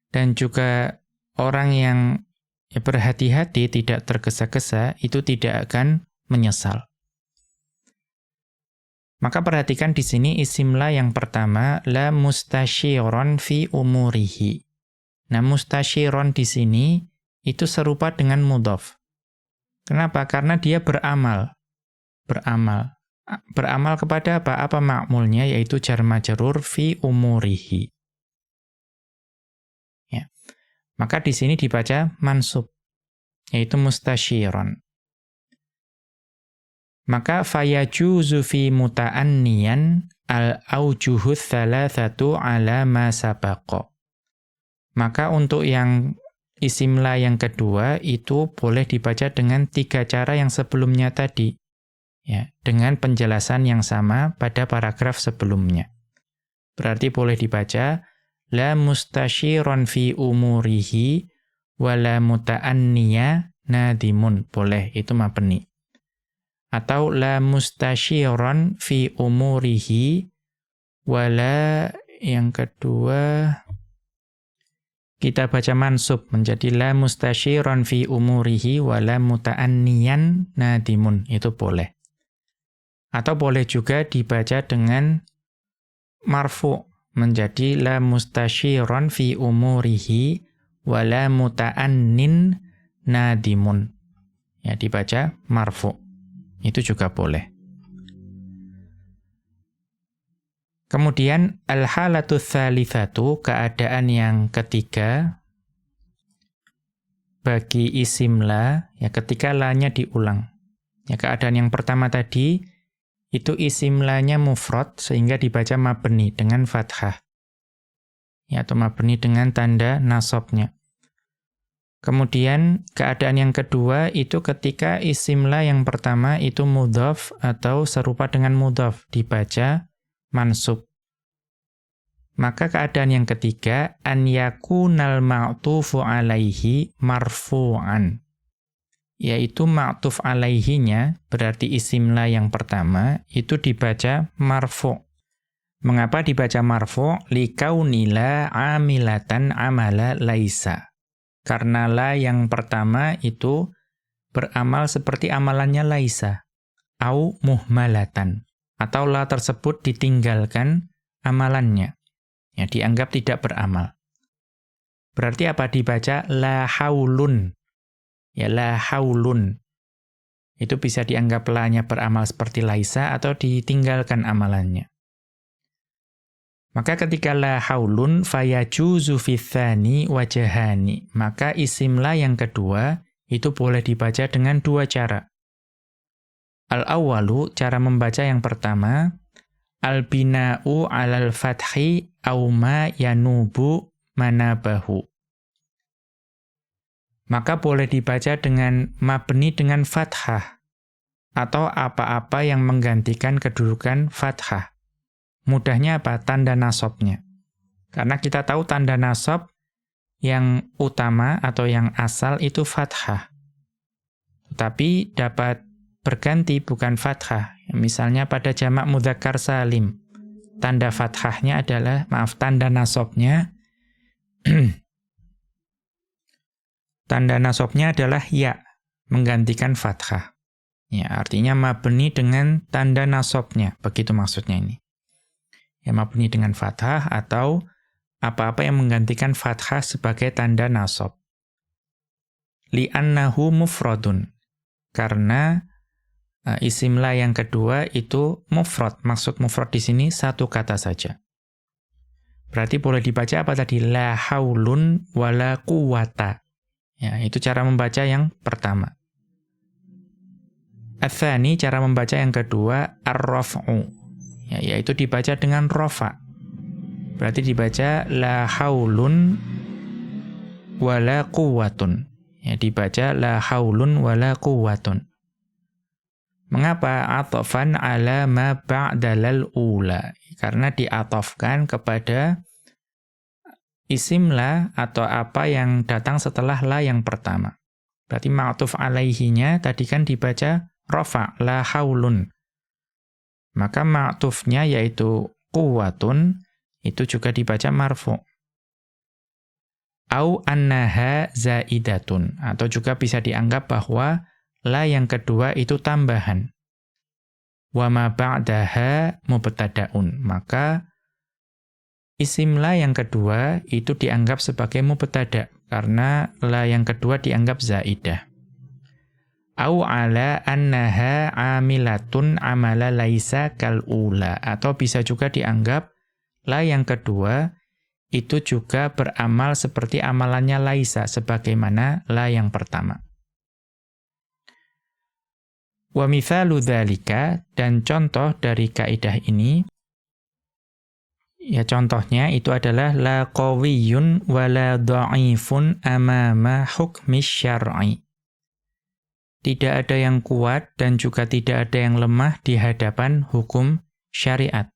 dan juga orang yang ya, berhati-hati, tidak tergesa-gesa, itu tidak akan menyesal. Maka perhatikan di sini isim la yang pertama, la mustasyiran fi umurihi. Nah, mustasyiran di sini itu serupa dengan mudhaf. Kenapa? Karena dia beramal. Beramal. Beramal kepada apa? Apa ma'mulnya? Yaitu jar majrur fi umurihi. Ya. Maka di sini dibaca mansub, yaitu mustasyiran. Maka fayajuzu fi muta'anniyan al-aujuhut thalathatu ala ma sabaqa. Maka untuk yang isim la yang kedua itu boleh dibaca dengan 3 cara yang sebelumnya tadi. Ya, dengan penjelasan yang sama pada paragraf sebelumnya. Berarti boleh dibaca la mustasyiran fi umurihi wa la muta'anniya nadimun. Boleh, itu mabni. Atau la mustasyiran fi umurihi wala, yang kedua kita baca mansub menjadi la mustasyiran fi umurihi wala muta'anniyan nadimun, itu boleh. Atau boleh juga dibaca dengan marfu menjadi la mustasyiran fi umurihi wala muta'annin nadimun. Ya, dibaca marfu. Itu juga boleh. Kemudian al-halatu tsalitsatu, keadaan yang ketiga bagi isim la, ya ketika la-nya diulang. Ya, keadaan yang pertama tadi itu isim la-nya mufrad sehingga dibaca mabni dengan fathah. Ya, atau mabni dengan tanda nasabnya. Kemudian keadaan yang kedua itu ketika isim la yang pertama itu mudhaf atau serupa dengan mudhaf, dibaca mansub. Maka keadaan yang ketiga, an yakunal ma'tufu alaihi marfu'an. Yaitu ma'tuf alaihinya, berarti isim la yang pertama, itu dibaca marfu'. Mengapa dibaca marfu'? Likaunila amilatan amala laisa. Karena la yang pertama itu beramal seperti amalannya laisa. Au muhmalatan. Atau la tersebut ditinggalkan amalannya. Ya, dianggap tidak beramal. Berarti apa dibaca? La haulun. Ya, la haulun. Itu bisa dianggap la-nya beramal seperti laisa atau ditinggalkan amalannya. Maka ketika la haulun fayajuzu fitsani wajhani, maka isim la yang kedua itu boleh dibaca dengan dua cara. Al-awwalu, cara membaca yang pertama, al-bina'u 'alal fathi aw ma yanubu manabahu. Maka boleh dibaca dengan mabni dengan fathah, atau apa-apa yang menggantikan kedudukan fathah. Mudahnya apa? Tanda nasabnya. Karena kita tahu tanda nasab yang utama atau yang asal itu fathah. Tapi dapat berganti bukan fathah. Misalnya pada jamak mudzakkar salim. Tanda fathahnya adalah, tanda nasabnya tanda nasabnya adalah ya, menggantikan fathah. Ya, artinya mabni dengan tanda nasabnya, begitu maksudnya ini. Ya, mabni dengan fathah atau apa-apa yang menggantikan fathah sebagai tanda nasab. Li'annahu mufradun. Karena isim la yang kedua itu mufrad. Maksud mufrad di sini satu kata saja. Berarti boleh dibaca apa tadi? La haulun wala quwata. Ya, itu cara membaca yang pertama. Ats-tsani, cara membaca yang kedua, ar-raf'u. Ya, yaitu dibaca dengan rafa. Berarti dibaca la haulun wala quwwatun. Ya, dibaca la haulun wala quwwatun. Mengapa? Atofan ala ma ba'dalal ula. Karena diatofkan kepada isim la atau apa yang datang setelah la yang pertama. Berarti ma'tuf alaihinya tadi kan dibaca rafa, la haulun. Maka ma'tufnya yaitu quwwatun, itu juga dibaca marfu. Au annaha zaidatun. Atau juga bisa dianggap bahwa la yang kedua itu tambahan. Wa ma ba'daha mubtada'un. Maka isim la yang kedua itu dianggap sebagai mubtada karena la yang kedua dianggap zaidah. Au ala annaha amilatun amala laisa kal ula, atau bisa juga dianggap la yang kedua itu juga beramal seperti amalannya laisa sebagaimana la yang pertama. Wa mithalu dzalika, dan contoh dari kaidah ini, ya contohnya itu adalah la qawiyyun wa la dha'ifun amama hukmi syar'i. Tidak ada yang kuat dan juga tidak ada yang lemah di hadapan hukum syariat.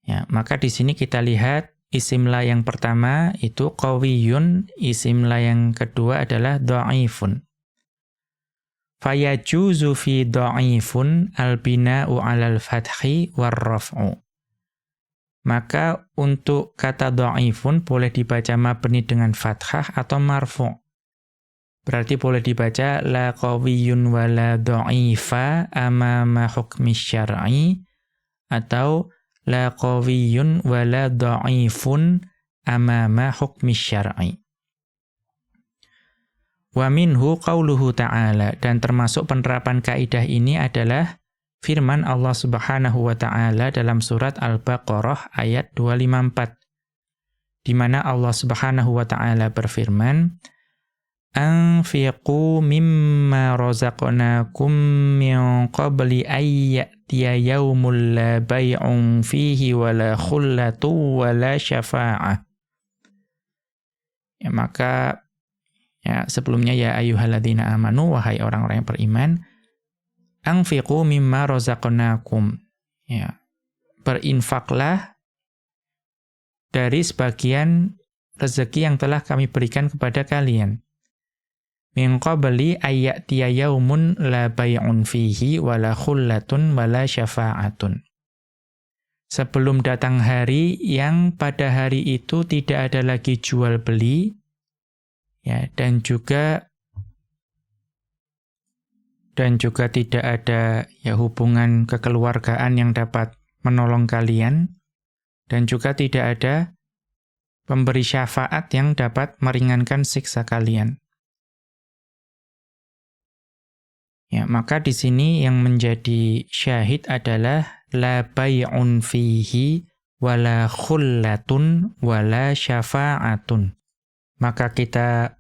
Ya, maka di sini kita lihat isim la yang pertama itu qawiyyun, isim la yang kedua adalah dha'ifun. Fayajuzu fi dha'ifun al-bina'u 'alal fathi war-raf'u. Maka untuk kata dha'ifun boleh dibaca mabni dengan fathah atau marfu'. Berarti boleh dibaca la qawiyyun wa la dha'ifa amama hukmi syar'i, atau la qawiyyun wa la dha'ifun amama hukmi syar'i. Wa minhu qauluhu ta'ala, dan termasuk penerapan kaidah ini adalah firman Allah Subhanahu wa taala dalam surat Al-Baqarah ayat 254, di mana Allah Subhanahu wa taala berfirman, anfiqu mimma razaqnakum min qabli ay ya'tiya yaumul la bay'un fihi wala khullatu wala syafa'ah. Ya, maka ya sebelumnya ya ayyuhalladzina amanu, wahai orang-orang yang beriman, anfiqu mimma razaqnakum. Ya, berinfaklah dari sebagian rezeki yang telah kami berikan kepada kalian. Min qabli ayyatiya yaumun la bay'un fihi wala khullatun wala syafa'atun. Sebelum datang hari yang pada hari itu tidak ada lagi jual beli Ya, dan juga tidak ada ya hubungan kekeluargaan yang dapat menolong kalian, dan juga tidak ada pemberi syafaat yang dapat meringankan siksa kalian. Ya, maka di sini yang menjadi syahid adalah la bai'un fihi wala khullatun wala syafa'atun. Maka kita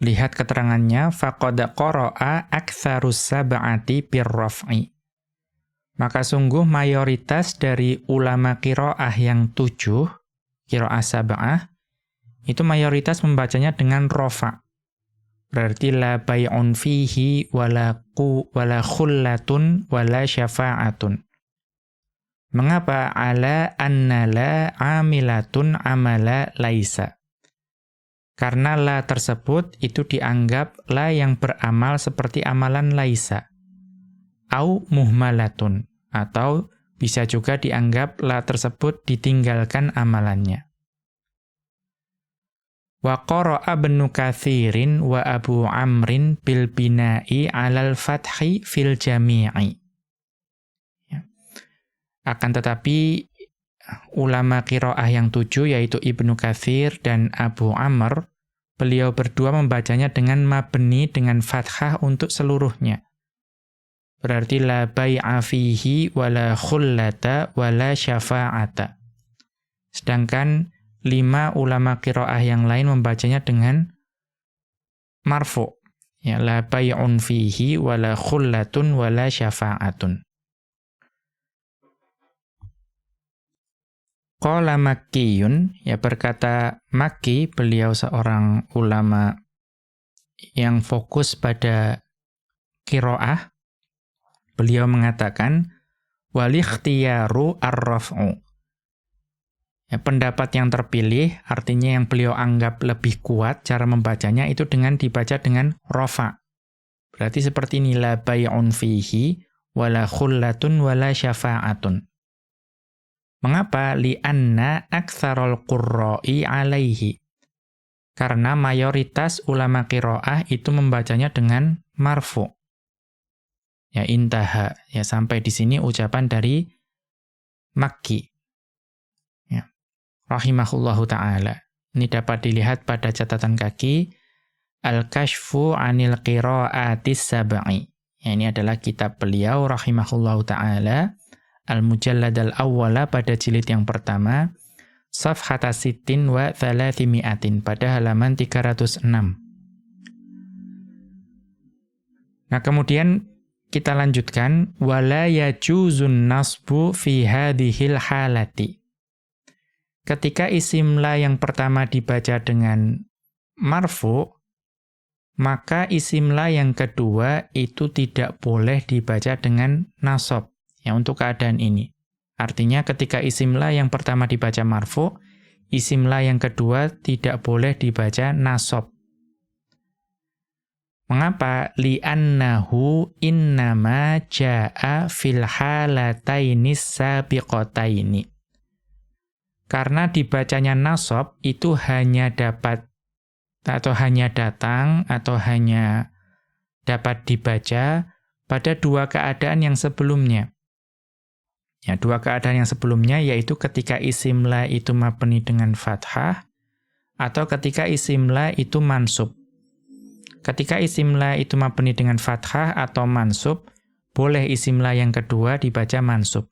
lihat keterangannya, faqad qara'a aktsarus sab'ati birraf'i. Maka sungguh mayoritas dari ulama qiraah yang 7, qiraah sab'ah, itu mayoritas membacanya dengan rafa'. Berarti la bai'un fihi wala khullatun wala syafa'atun. Mengapa? Ala anna la amilatun amala laisa. Karena la tersebut itu dianggap la yang beramal seperti amalan laisa. Au muhmalatun. Atau bisa juga dianggap la tersebut ditinggalkan amalannya. Wa qara'a Ibnu Katsirin wa Abu Amrin bil bina'i 'alal fathi fil jami'i. Ya. Akan tetapi ulama qiraah yang 7 yaitu Ibnu Katsir dan Abu Amr, beliau berdua membacanya dengan mabni dengan fathah untuk seluruhnya. Berarti la bai'a fihi wala khullata wala syafa'ata. Sedangkan 5 ulama qiraah yang lain membacanya dengan marfu'. Ya, la bai'un fihi wala khullatun wala syafa'atun. Qala Makkiyun, ya berkata Makki, beliau seorang ulama yang fokus pada qiraah. Beliau mengatakan wal ikhtiyaru ar-raf'u. Ya, pendapat yang terpilih, artinya yang beliau anggap lebih kuat cara membacanya itu dengan dibaca dengan rafa'. Berarti seperti ini, la bai'un fihi wala khullatun wala syafa'atun. Mengapa? Li'anna aktsarul qurra'i 'alaihi. Karena mayoritas ulama qiraah itu membacanya dengan marfu'. Ya, intaha. Ya, sampai di sini ucapan dari Makki. Rahimahullahu ta'ala. Ini dapat dilihat pada catatan kaki Al-Kashfu 'anil Qira'atis Sab'i. Ya, ini adalah kitab beliau rahimahullahu ta'ala, Al-Mujallad al-Awwala pada jilid yang pertama, Safhata sittin wa thalathimi'atin, pada halaman 306. Nah, kemudian kita lanjutkan, wala yajuzun nasbu fi hadhil halati. Ketika isim la yang pertama dibaca dengan marfu, maka isim la yang kedua itu tidak boleh dibaca dengan nasab. Ya, untuk keadaan ini. Artinya ketika isim la yang pertama dibaca marfu, isim la yang kedua tidak boleh dibaca nasab. Mengapa? Li'annahu innama ja'a fil halatainis sabiqataini. Karena dibacanya nasab itu hanya dapat atau hanya datang atau hanya dapat dibaca pada 2 keadaan yang sebelumnya. Ya, 2 keadaan yang sebelumnya yaitu ketika isim la itu mabni dengan fathah atau ketika isim la itu mansub. Ketika isim la itu mabni dengan fathah atau mansub, boleh isim la yang kedua dibaca mansub.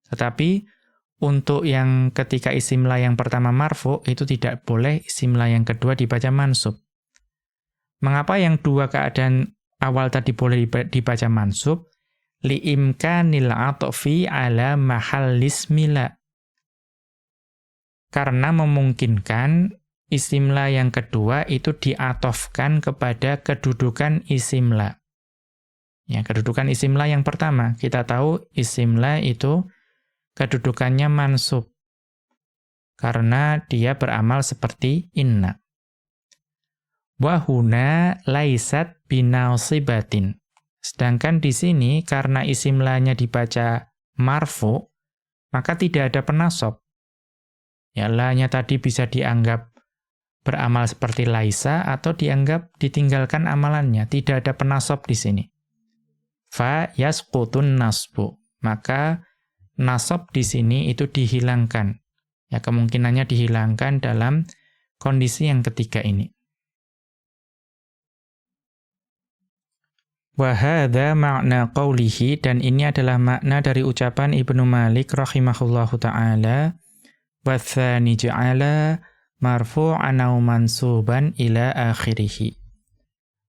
Tetapi untuk yang ketika isim la yang pertama marfu, itu tidak boleh isim la yang kedua dibaca mansub. Mengapa yang 2 keadaan awal tadi boleh dibaca mansub? Li'imkanil 'atfi 'ala mahallismi la. Karena memungkinkan isim la yang kedua itu diatofkan kepada kedudukan isim la. Ya, kedudukan isim la yang pertama. Kita tahu isim la itu kedudukannya mansub, karena dia beramal seperti inna. Wahuna laisat binasibatin. Sedangkan di sini, karena isim la-nya dibaca marfu, maka tidak ada penasab. Ya, la-nya tadi bisa dianggap beramal seperti laisa atau dianggap ditinggalkan amalannya, tidak ada penasab di sini. Fa yasqutun nasbu. Maka nasab di sini itu dihilangkan. Ya, kemungkinannya dihilangkan dalam kondisi yang ketiga ini. Wa hadza ma'na qawlihi, dan ini adalah makna dari ucapan Ibnu Malik rahimahullahu ta'ala, wa tsani ja'ala marfu'an aw mansuban ila akhirih.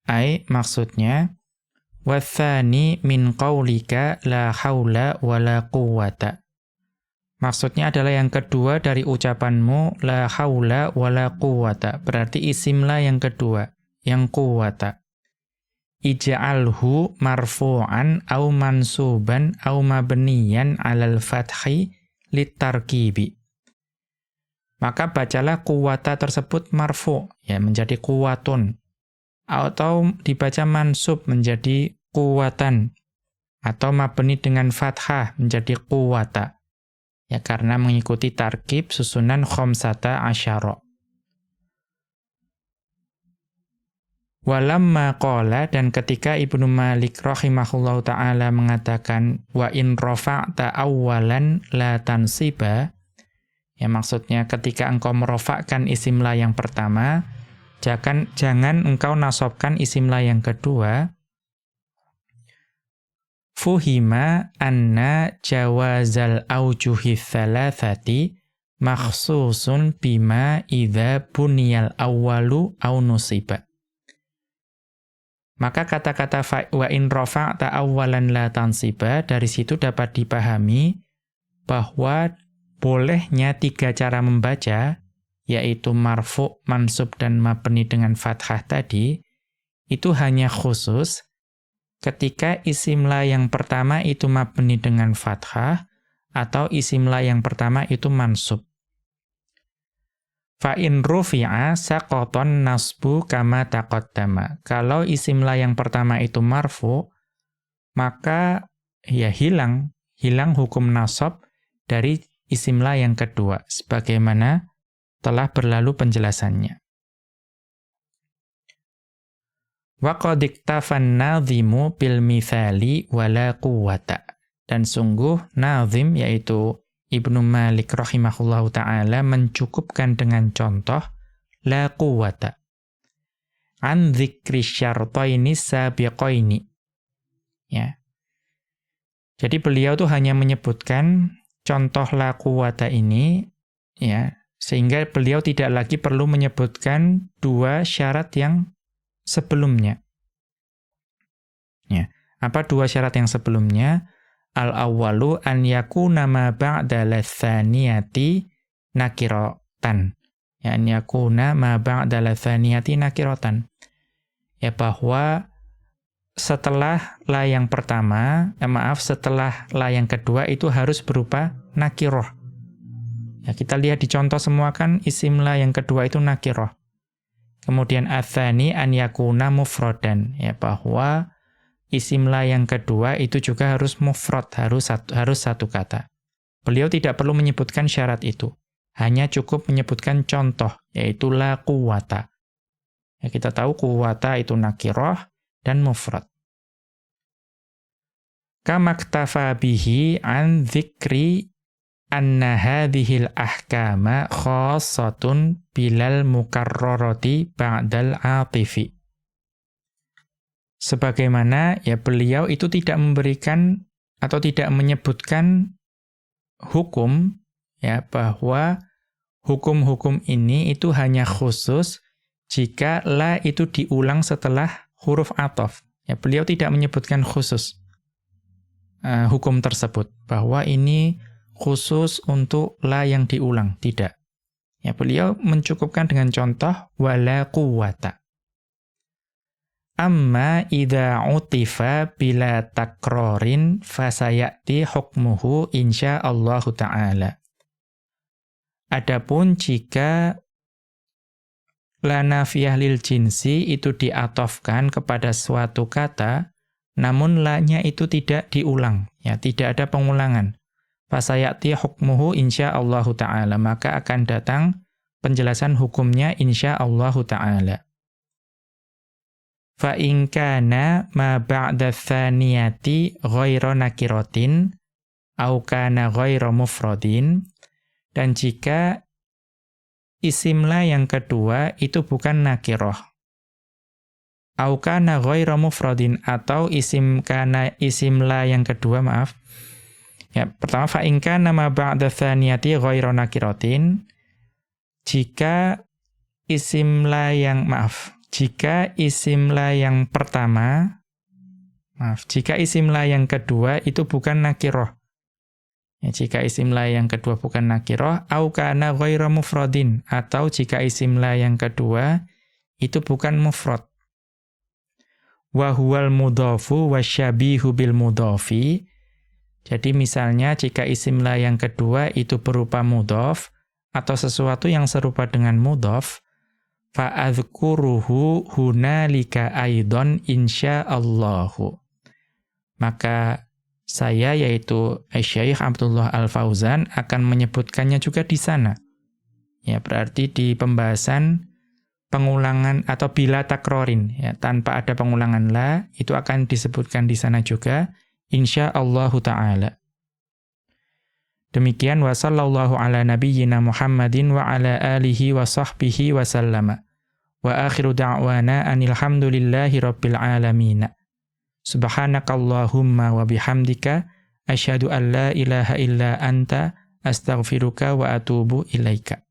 Ai maksudnya wa tsani min qaulika la haula wala quwwata. Maksudnya adalah yang kedua dari ucapanmu la haula wala quwwata, berarti isimlah yang kedua, yang quwwata. Ij'alhu marfu'an aw mansuban aw mabniyan 'alal fathi litarkibi. Maka bacalah quwwata tersebut marfu', ya, menjadi quwwatun, atau dibaca mansub menjadi quwwatan, atau mabni dengan fathah menjadi quwwata, ya, karena mengikuti tarkib susunan khamsata asyara. Walamma qala, dan ketika Ibnu Malik rahimahullahu ta'ala mengatakan wa in rafa'ta awwalan la tansiba, ya, maksudnya ketika engkau merofakkan isimla yang pertama, jangan engkau nasabkan isimla yang kedua. Fuhima anna jawazal aujuhi thalathati makhsusun bima idza buniyal awwalu aw nusiba. Maka kata-kata wa in rafa'ta awwalan la tansiba, dari situ dapat dipahami bahwa bolehnya 3 cara membaca, yaitu marfu', mansub, dan mabni dengan fathah tadi, itu hanya khusus ketika isimla yang pertama itu mabni dengan fathah, atau isimla yang pertama itu mansub. Fa in rufi'a saqaton nasbu kama taqaddama. Kalau isimla yang pertama itu marfu, maka ya hilang hukum nasab dari isimla yang kedua, sebagaimana telah berlalu penjelasannya. Wa qad iktafan nadhimu bil mithali wala quwwata. Dan sungguh nazim, yaitu Ibnu Malik rahimahullahu ta'ala, mencukupkan dengan contoh la quwwata an dzikri syartaini sabiqaini. Ya. Jadi beliau tuh hanya menyebutkan contoh la quwwata ini, ya, sehingga beliau tidak lagi perlu menyebutkan 2 syarat yang sebelumnya. Ya. Apa 2 syarat yang sebelumnya? Al-awwalu an yakuna ma ba'da latsaniyati nakiratan. Ya, an yakuna ma ba'da latsaniyati nakiratan. Ya, bahwa setelah la yang pertama, setelah la yang kedua itu harus berupa nakiroh. Ya, kita lihat di contoh semua kan isim la yang kedua itu nakiroh. Kemudian atsani an yakuna mufradan, ya, bahwa isim la yang kedua itu juga harus mufrad, harus satu kata. Beliau tidak perlu menyebutkan syarat itu, hanya cukup menyebutkan contoh, yaitu la quwwata. Ya, kita tahu quwwata itu nakirah dan mufrad. Kama iktafa bihi an dzikri anna hadhil ahkama khassatun bilal mukarrarati ba'dal atifi. Sebagaimana ya beliau itu tidak memberikan atau tidak menyebutkan hukum, ya, bahwa hukum-hukum ini itu hanya khusus jika la itu diulang setelah huruf ataf. Ya, beliau tidak menyebutkan khusus hukum tersebut, bahwa ini khusus untuk la yang diulang, tidak. Ya, beliau mencukupkan dengan contoh wala quwwata. Amma idza utifa bila takrorin fasayati hukmuhu insyaallahu ta'ala. Adapun jika la nafiyah lil jinsi itu diatofkan kepada suatu kata, namun la-nya itu tidak diulang, ya, tidak ada pengulangan. Fasayati hukmuhu insyaallahu ta'ala, maka akan datang penjelasan hukumnya insyaallah ta'ala. Fa in kana ma ba'da tsaniyati ghairu nakiratin au kana ghairu mufradin, dan jika isim la yang kedua itu bukan nakirah, au kana ghairu mufradin, atau isim la yang kedua, ya, pertama fa in kana ma ba'da tsaniyati ghairu nakiratin, jika isim la yang jika isim la yang pertama, jika isim la yang kedua itu bukan nakirah. Ya, jika isim la yang kedua bukan nakirah, au kana ghairu mufradin, atau jika isim la yang kedua itu bukan mufrad. Wa huwal mudhafu wasyabihu bil mudhafi. Jadi misalnya jika isim la yang kedua itu berupa mudhaf atau sesuatu yang serupa dengan mudhaf, fa'adhkuruhu hunalika aidon insyaallahu. Maka saya, yaitu Syekh Abdullah Al-Fauzan, akan menyebutkannya juga di sana. Ya, berarti di pembahasan pengulangan atau bila takrorin, ya, tanpa ada pengulangan la, itu akan disebutkan di sana juga insyaallahu ta'ala. Demikian wa sallallahu ala nabiyyina Muhammadin wa ala alihi wa sahbihi wa sallama. Wa akhiru da'wana anil hamdulillahi rabbil alamin. Subhanakallahumma wa bihamdika asyhadu an la ilaha illa anta astaghfiruka wa atubu ilaika.